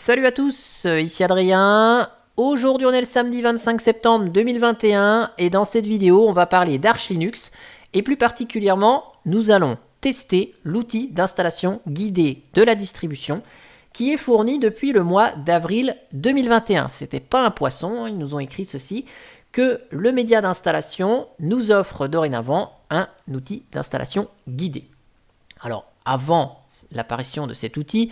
Salut à tous, ici Adrien. Aujourd'hui on est le samedi 25 septembre 2021 et dans cette vidéo on va parler d'Arch Linux et plus particulièrement nous allons tester l'outil d'installation guidée de la distribution qui est fourni depuis le mois d'avril 2021. C'était pas un poisson, ils nous ont écrit ceci, que le média d'installation nous offre dorénavant un outil d'installation guidé. Alors avant l'apparition de cet outil,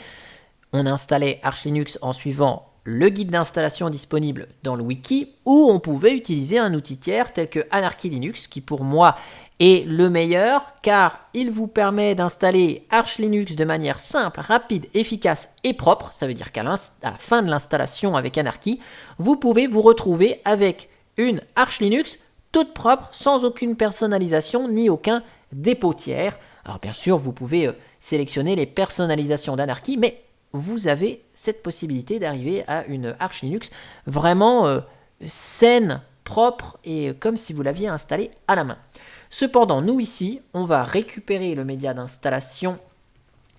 on installait Arch Linux en suivant le guide d'installation disponible dans le wiki, ou on pouvait utiliser un outil tiers tel que Anarchy Linux, qui pour moi est le meilleur, car il vous permet d'installer Arch Linux de manière simple, rapide, efficace et propre. Ça veut dire qu'à la fin de l'installation avec Anarchy, vous pouvez vous retrouver avec une Arch Linux toute propre, sans aucune personnalisation ni aucun dépôt tiers. Alors bien sûr, vous pouvez sélectionner les personnalisations d'Anarchy, mais vous avez cette possibilité d'arriver à une Arch Linux vraiment saine, propre et comme si vous l'aviez installée à la main. Cependant, nous ici, on va récupérer le média d'installation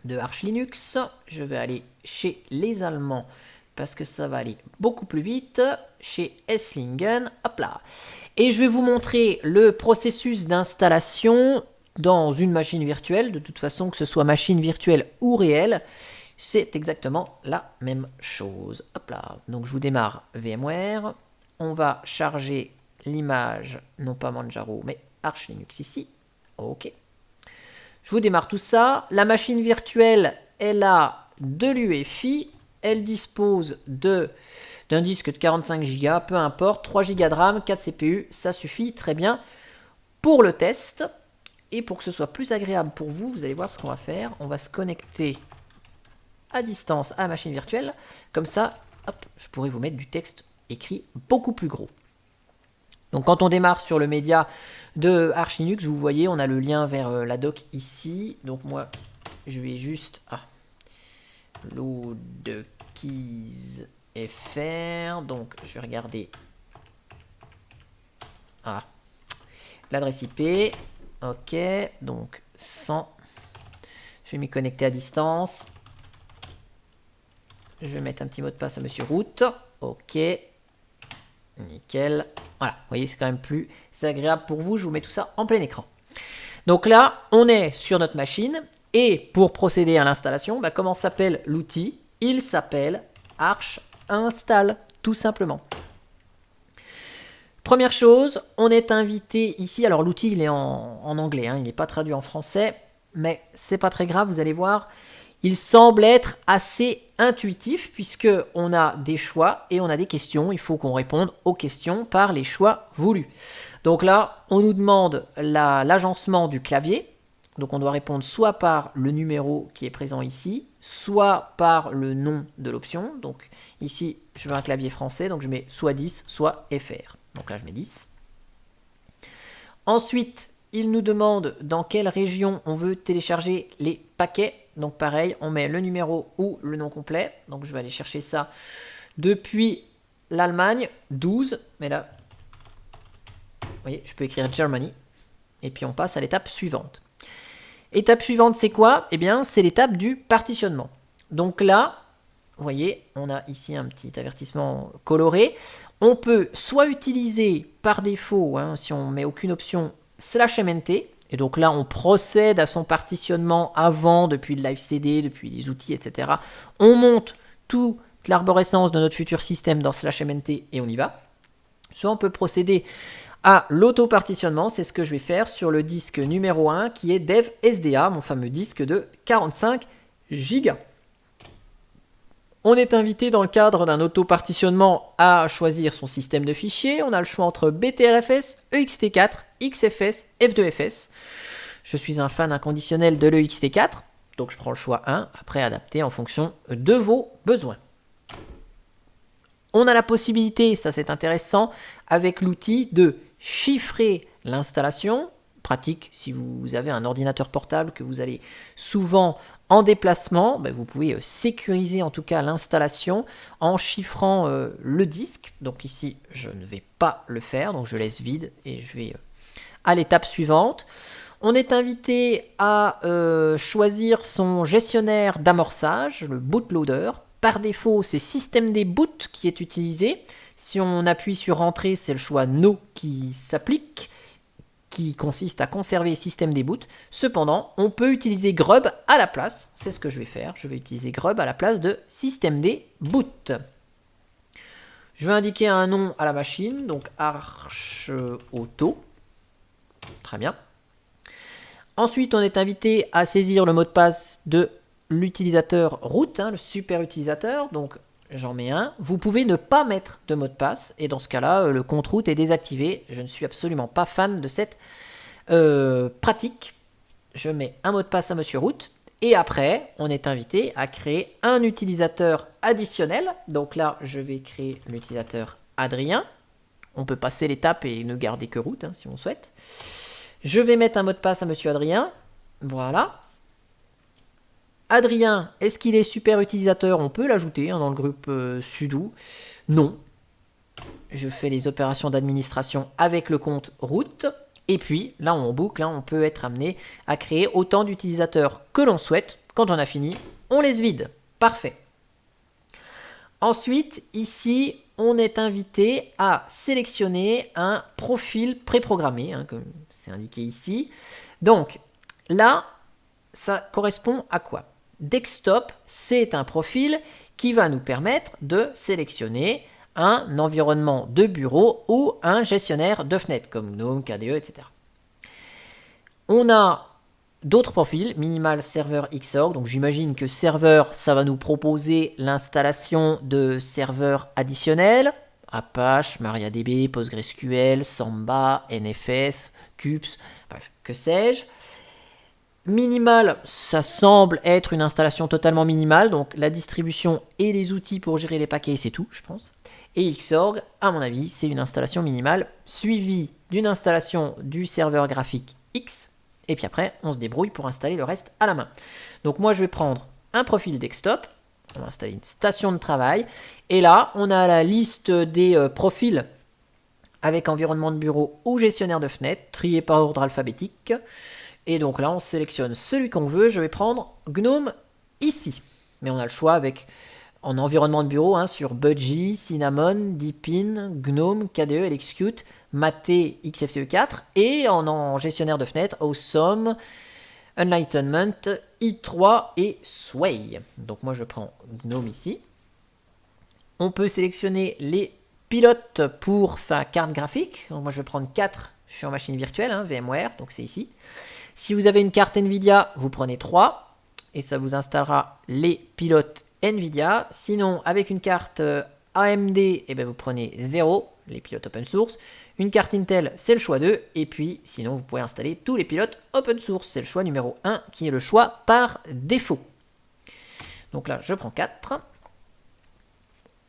de Arch Linux. Je vais aller chez les Allemands parce que ça va aller beaucoup plus vite. Chez Esslingen, hop là. Et je vais vous montrer le processus d'installation dans une machine virtuelle. De toute façon, que ce soit machine virtuelle ou réelle, c'est exactement la même chose. Hop là. Donc je vous démarre VMware. On va charger l'image, non pas Manjaro, mais Arch Linux ici. OK. Je vous démarre tout ça. La machine virtuelle, elle a de l'UEFI. Elle dispose d'un disque de 45 Go, peu importe, 3 Go de RAM, 4 CPU, ça suffit très bien pour le test. Et pour que ce soit plus agréable pour vous, vous allez voir ce qu'on va faire. On va se connecter à distance à la machine virtuelle. Comme ça, hop, je pourrais vous mettre du texte écrit beaucoup plus gros. Donc quand on démarre sur le média de Arch Linux, vous voyez, on a le lien vers la doc ici. Donc moi, je vais juste load keys fr. Donc je vais regarder l'adresse IP. Ok, donc 100. Je vais m'y connecter à distance. Je vais mettre un petit mot de passe à Monsieur Root. Ok. Nickel. Voilà, vous voyez, c'est quand même plus agréable pour vous. Je vous mets tout ça en plein écran. Donc là, on est sur notre machine. Et pour procéder à l'installation, comment s'appelle l'outil? Il s'appelle Arch Install, tout simplement. Première chose, on est invité ici. Alors l'outil, il est en anglais, il n'est pas traduit en français. Mais c'est pas très grave, vous allez voir. Il semble être assez intuitif puisqu'on a des choix et on a des questions. Il faut qu'on réponde aux questions par les choix voulus. Donc là, on nous demande l'agencement du clavier. Donc on doit répondre soit par le numéro qui est présent ici, soit par le nom de l'option. Donc ici, je veux un clavier français, donc je mets soit 10, soit FR. Donc là, je mets 10. Ensuite, il nous demande dans quelle région on veut télécharger les paquets. Donc pareil, on met le numéro ou le nom complet. Donc je vais aller chercher ça depuis l'Allemagne, 12. Mais là, vous voyez, je peux écrire Germany. Et puis on passe à l'étape suivante. Étape suivante, c'est quoi? Eh bien, c'est l'étape du partitionnement. Donc là, vous voyez, on a ici un petit avertissement coloré. On peut soit utiliser par défaut, si on ne met aucune option, /mnt. Et donc là, on procède à son partitionnement avant, depuis le live CD, depuis les outils, etc. On monte toute l'arborescence de notre futur système dans /mnt et on y va. Soit on peut procéder à l'auto-partitionnement, c'est ce que je vais faire sur le disque numéro 1 qui est dev SDA, mon fameux disque de 45 Go. On est invité dans le cadre d'un auto-partitionnement à choisir son système de fichiers. On a le choix entre BTRFS, EXT4, XFS, F2FS. Je suis un fan inconditionnel de l'EXT4, donc je prends le choix 1, après adapté en fonction de vos besoins. On a la possibilité, ça c'est intéressant, avec l'outil de chiffrer l'installation. Pratique si vous avez un ordinateur portable que vous allez souvent en déplacement, vous pouvez sécuriser en tout cas l'installation en chiffrant le disque. Donc ici, je ne vais pas le faire, donc je laisse vide et je vais à l'étape suivante. On est invité à choisir son gestionnaire d'amorçage, le bootloader. par défaut, c'est système des boot qui est utilisé. Si on appuie sur Entrée, c'est le choix No qui s'applique, qui consiste à conserver système des boot. Cependant, on peut utiliser grub à la place. C'est ce que je vais faire. Je vais utiliser grub à la place de système des boot. Je vais indiquer un nom à la machine, donc Arch Auto. Très bien. Ensuite, on est invité à saisir le mot de passe de l'utilisateur root, le super utilisateur. Donc, j'en mets un. Vous pouvez ne pas mettre de mot de passe. Et dans ce cas-là, le compte root est désactivé. Je ne suis absolument pas fan de cette pratique. Je mets un mot de passe à Monsieur Root. Et après, on est invité à créer un utilisateur additionnel. Donc là, je vais créer l'utilisateur Adrien. On peut passer l'étape et ne garder que root si on souhaite. Je vais mettre un mot de passe à Monsieur Adrien. Voilà. Adrien, est-ce qu'il est super utilisateur? On peut l'ajouter dans le groupe sudo. Non. Je fais les opérations d'administration avec le compte root. Et puis, là, on boucle. On peut être amené à créer autant d'utilisateurs que l'on souhaite. Quand on a fini, on les vide. Parfait. Ensuite, ici, on est invité à sélectionner un profil préprogrammé, comme c'est indiqué ici. Donc, là, ça correspond à quoi? Desktop, c'est un profil qui va nous permettre de sélectionner un environnement de bureau ou un gestionnaire de fenêtres, comme GNOME, KDE, etc. On a d'autres profils, Minimal Server Xorg, donc j'imagine que serveur, ça va nous proposer l'installation de serveurs additionnels, Apache, MariaDB, PostgreSQL, Samba, NFS, CUPS, bref, que sais-je. Minimal, ça semble être une installation totalement minimale, donc la distribution et les outils pour gérer les paquets, c'est tout, je pense. Et Xorg, à mon avis, c'est une installation minimale, suivie d'une installation du serveur graphique X, et puis après, on se débrouille pour installer le reste à la main. Donc moi, je vais prendre un profil desktop, on va installer une station de travail, et là, on a la liste des profils avec environnement de bureau ou gestionnaire de fenêtres, trié par ordre alphabétique. Et donc là, on sélectionne celui qu'on veut. Je vais prendre GNOME ici. Mais on a le choix avec en environnement de bureau sur Budgie, Cinnamon, Deepin, GNOME, KDE, LXQt, Mate, XFCE4 et en gestionnaire de fenêtres, Awesome, Enlightenment, i3 et Sway. Donc moi, je prends GNOME ici. On peut sélectionner les pilotes pour sa carte graphique. Donc moi, je vais prendre 4. Je suis en machine virtuelle, VMware, donc c'est ici. Si vous avez une carte NVIDIA, vous prenez 3 et ça vous installera les pilotes NVIDIA. Sinon, avec une carte AMD, vous prenez 0, les pilotes open source. Une carte Intel, c'est le choix 2. Et puis, sinon, vous pouvez installer tous les pilotes open source. C'est le choix numéro 1 qui est le choix par défaut. Donc là, je prends 4.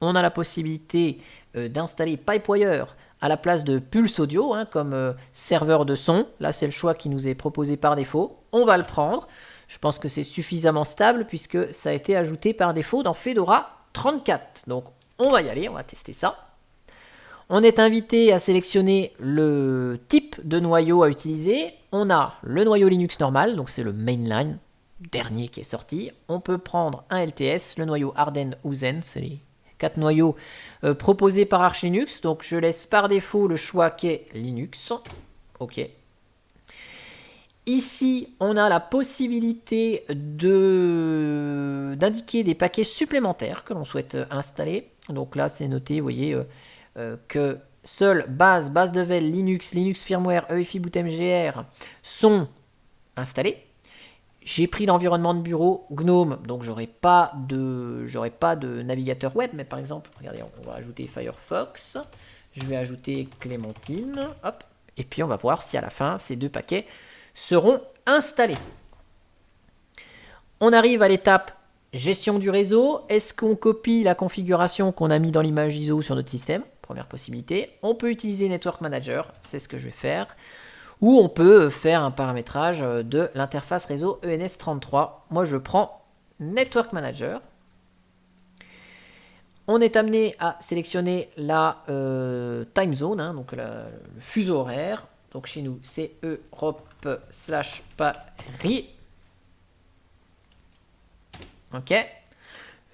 On a la possibilité d'installer Pipewire à la place de Pulse Audio comme serveur de son. Là, c'est le choix qui nous est proposé par défaut. On va le prendre. Je pense que c'est suffisamment stable puisque ça a été ajouté par défaut dans Fedora 34. Donc, on va y aller, on va tester ça. On est invité à sélectionner le type de noyau à utiliser. On a le noyau Linux normal, donc c'est le mainline, dernier qui est sorti. On peut prendre un LTS, le noyau Arden ou Zen, c'est les 4 noyaux proposés par Arch Linux. Donc je laisse par défaut le choix qui est Linux. OK. Ici, on a la possibilité d'indiquer des paquets supplémentaires que l'on souhaite installer. Donc là, c'est noté, vous voyez, que seul base Devel, Linux, Linux Firmware, EFI Boot MGR sont installés. J'ai pris l'environnement de bureau GNOME, donc j'aurai pas de navigateur web, mais par exemple, regardez, on va ajouter Firefox, je vais ajouter Clémentine, hop, et puis on va voir si à la fin, ces 2 paquets seront installés. On arrive à l'étape gestion du réseau. Est-ce qu'on copie la configuration qu'on a mis dans l'image ISO sur notre système? Première possibilité. On peut utiliser Network Manager, c'est ce que je vais faire. Ou on peut faire un paramétrage de l'interface réseau ENS33. Moi, je prends Network Manager. On est amené à sélectionner la time zone, donc le fuseau horaire. Donc chez nous, c'est Europe/Paris. OK.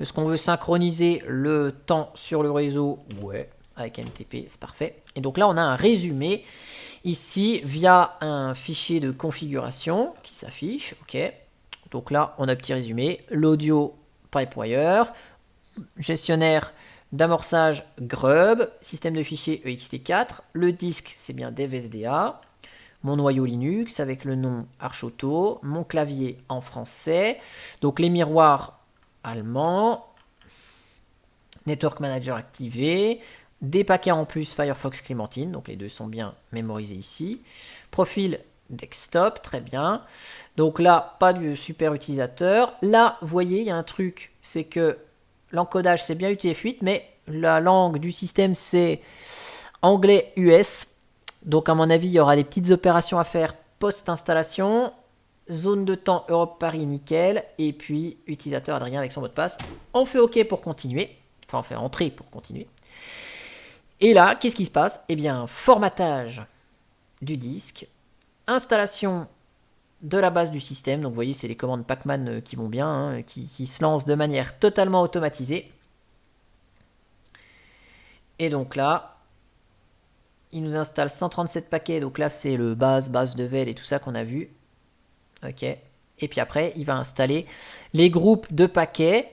Est-ce qu'on veut synchroniser le temps sur le réseau? Ouais, avec NTP, c'est parfait. Et donc là, on a un résumé ici via un fichier de configuration qui s'affiche. Ok. Donc là, on a un petit résumé. L'audio Pipewire, gestionnaire d'amorçage Grub, système de fichiers ext4. Le disque, c'est bien DevSDA. Mon noyau Linux avec le nom Archauto. Mon clavier en français. Donc les miroirs allemands. Network Manager activé. Des paquets en plus Firefox Clémentine. Donc les deux sont bien mémorisés ici. Profil desktop, très bien. Donc là, pas de super utilisateur. Là, vous voyez, il y a un truc, c'est que l'encodage, c'est bien UTF-8, mais la langue du système, c'est anglais US. Donc à mon avis, il y aura des petites opérations à faire post-installation. Zone de temps Europe Paris, nickel. Et puis, utilisateur Adrien avec son mot de passe. On fait OK pour continuer. Enfin, on fait entrer pour continuer. Et là, qu'est-ce qui se passe? Eh bien, formatage du disque. Installation de la base du système. Donc vous voyez, c'est les commandes Pacman qui vont bien, hein, qui se lancent de manière totalement automatisée. Et donc là, il nous installe 137 paquets. Donc là, c'est le base de Vel et tout ça qu'on a vu. Ok. Et puis après, il va installer les groupes de paquets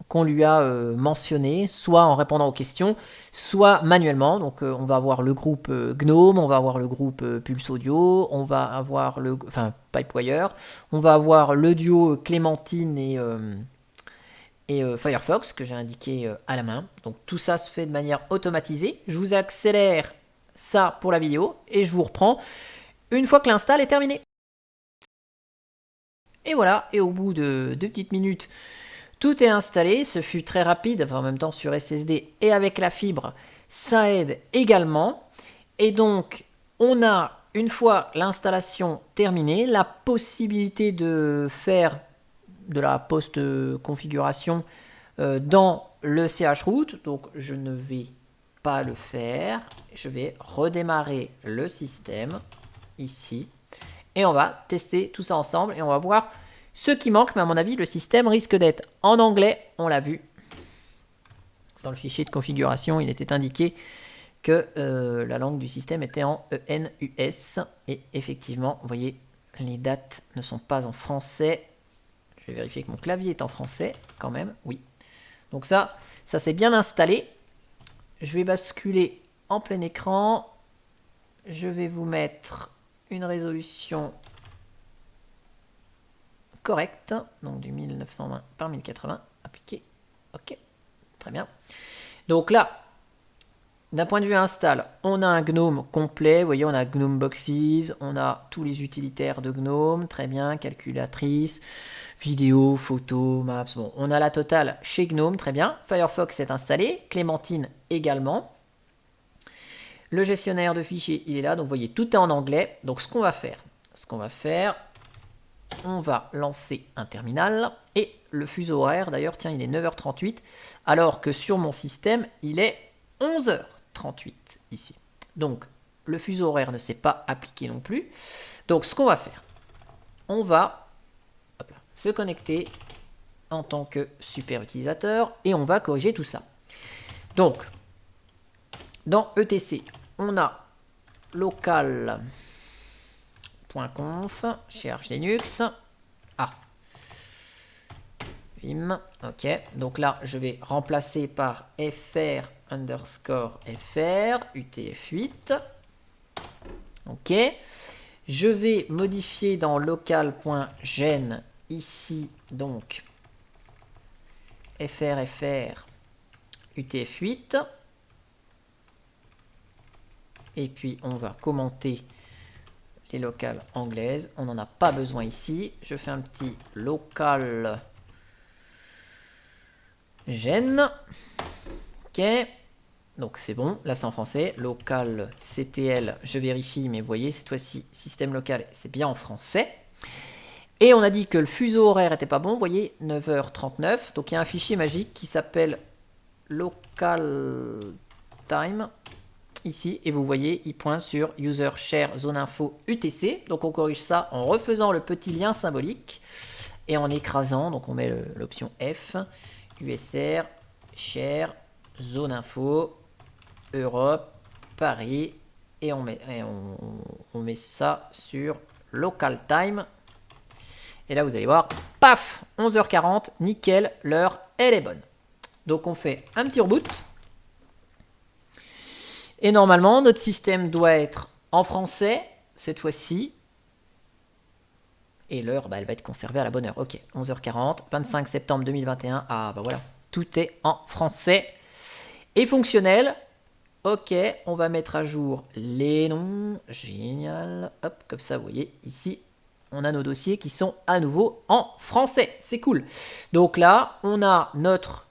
qu'on lui a mentionné, soit en répondant aux questions, soit manuellement. Donc on va avoir le groupe GNOME, on va avoir le groupe Pulse Audio, on va avoir le Pipewire, on va avoir le duo Clémentine et Firefox que j'ai indiqué à la main. Donc tout ça se fait de manière automatisée. Je vous accélère ça pour la vidéo et je vous reprends une fois que l'install est terminé. Et voilà, et au bout de 2 petites minutes, tout est installé, ce fut très rapide, enfin, en même temps sur SSD et avec la fibre, ça aide également. Et donc, on a, une fois l'installation terminée, la possibilité de faire de la post-configuration dans le chroot. Donc, je ne vais pas le faire. Je vais redémarrer le système ici. Et on va tester tout ça ensemble et on va voir ce qui manque, mais à mon avis, le système risque d'être en anglais. On l'a vu. Dans le fichier de configuration, il était indiqué que la langue du système était en ENUS. Et effectivement, vous voyez, les dates ne sont pas en français. Je vais vérifier que mon clavier est en français quand même. Oui. Donc ça s'est bien installé. Je vais basculer en plein écran. Je vais vous mettre une résolution correcte, donc du 1920 par 1080 appliqué. Ok, très bien. Donc là, d'un point de vue install, on a un GNOME complet. Vous voyez, on a GNOME Boxes, on a tous les utilitaires de GNOME, très bien, calculatrice, vidéo, photo, maps. Bon, on a la totale chez GNOME, très bien. Firefox est installé, Clémentine également. Le gestionnaire de fichiers, il est là. Donc, vous voyez, tout est en anglais. Donc, ce qu'on va faire, on va lancer un terminal. Et le fuseau horaire, d'ailleurs, tiens, il est 9h38. Alors que sur mon système, il est 11h38 ici. Donc, le fuseau horaire ne s'est pas appliqué non plus. Donc, ce qu'on va faire, on va se connecter en tant que super utilisateur et on va corriger tout ça. Donc, dans ETC, on a local.conf chez Arch Linux. Ah, Vim, ok. Donc là, je vais remplacer par fr _fr utf8. Ok. Je vais modifier dans local.gen ici donc fr utf8. Et puis on va commenter les locales anglaises. On n'en a pas besoin ici. Je fais un petit local gen. Ok. Donc c'est bon. Là c'est en français. Local CTL. Je vérifie. Mais vous voyez, cette fois-ci, système local, c'est bien en français. Et on a dit que le fuseau horaire n'était pas bon. Vous voyez, 9h39. Donc il y a un fichier magique qui s'appelle local time. Ici, et vous voyez, il pointe sur user share zone info UTC. Donc on corrige ça en refaisant le petit lien symbolique et en écrasant. Donc on met l'option F, USR, share, zone info, Europe, Paris, et on met ça sur local time. Et là, vous allez voir, paf, 11h40, nickel, l'heure, elle est bonne. Donc, on fait un petit reboot. Et normalement, notre système doit être en français, cette fois-ci. Et l'heure, elle va être conservée à la bonne heure. Ok, 11h40, 25 septembre 2021. Ah, bah voilà, tout est en français et fonctionnel. Ok, on va mettre à jour les noms. Génial. Hop, comme ça, vous voyez, ici, on a nos dossiers qui sont à nouveau en français. C'est cool. Donc là, on a notre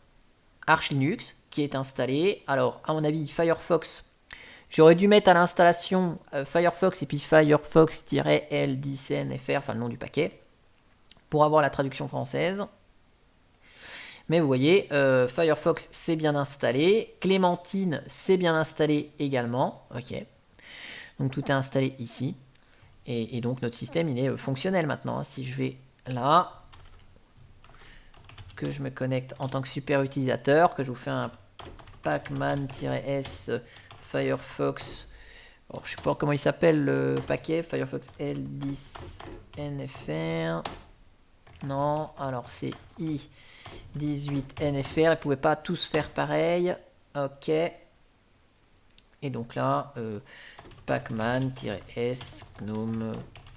Arch Linux qui est installé. Alors, à mon avis, Firefox, j'aurais dû mettre à l'installation Firefox et puis Firefox-L10NFR, enfin le nom du paquet, pour avoir la traduction française. Mais vous voyez, Firefox c'est bien installé, Clémentine c'est bien installé également. Ok, donc tout est installé ici. Et donc notre système il est fonctionnel maintenant. Si je vais là, que je me connecte en tant que super utilisateur, que je vous fais un pacman-s Firefox, alors, je sais pas comment il s'appelle le paquet, Firefox L10NFR. Non, alors c'est i18NFR, ils ne pouvaient pas tous faire pareil. Ok. Et donc là, pacman-s, gnome,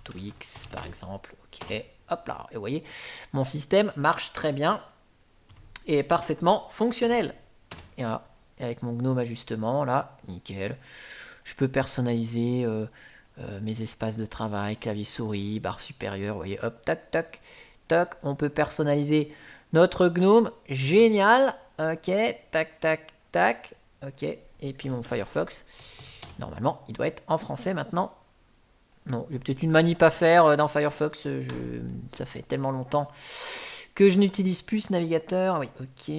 twix par exemple. Ok, hop là, et vous voyez, mon système marche très bien et est parfaitement fonctionnel. Et voilà, et avec mon gnome ajustement, là, nickel. Je peux personnaliser mes espaces de travail, clavier souris, barre supérieure, vous voyez, hop, tac, tac, tac. On peut personnaliser notre gnome, génial. Ok, tac, tac, tac. Ok, et puis mon Firefox, normalement, il doit être en français maintenant. Non, il y a peut-être une manip à faire dans Firefox. Ça fait tellement longtemps que je n'utilise plus ce navigateur. Oui, ok.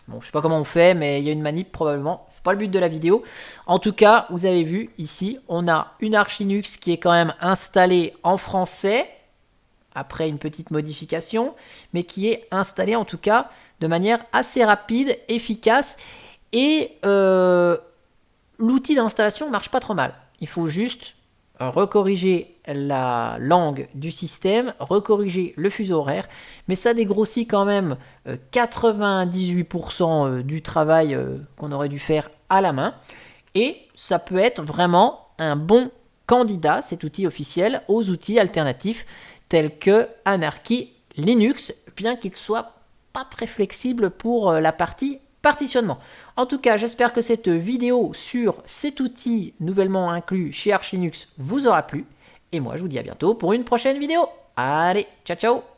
Bon, je sais pas comment on fait, mais il y a une manip probablement. C'est pas le but de la vidéo. En tout cas, vous avez vu ici, on a une Arch Linux qui est quand même installée en français, après une petite modification, mais qui est installée en tout cas de manière assez rapide, efficace. Et l'outil d'installation marche pas trop mal. Il faut juste recorriger la langue du système, recorriger le fuseau horaire, mais ça dégrossit quand même 98% du travail qu'on aurait dû faire à la main, et ça peut être vraiment un bon candidat, cet outil officiel, aux outils alternatifs tels que Anarchy Linux, bien qu'il soit pas très flexible pour la partie partitionnement. En tout cas, j'espère que cette vidéo sur cet outil nouvellement inclus chez Arch Linux vous aura plu. Et moi, je vous dis à bientôt pour une prochaine vidéo. Allez, ciao ciao!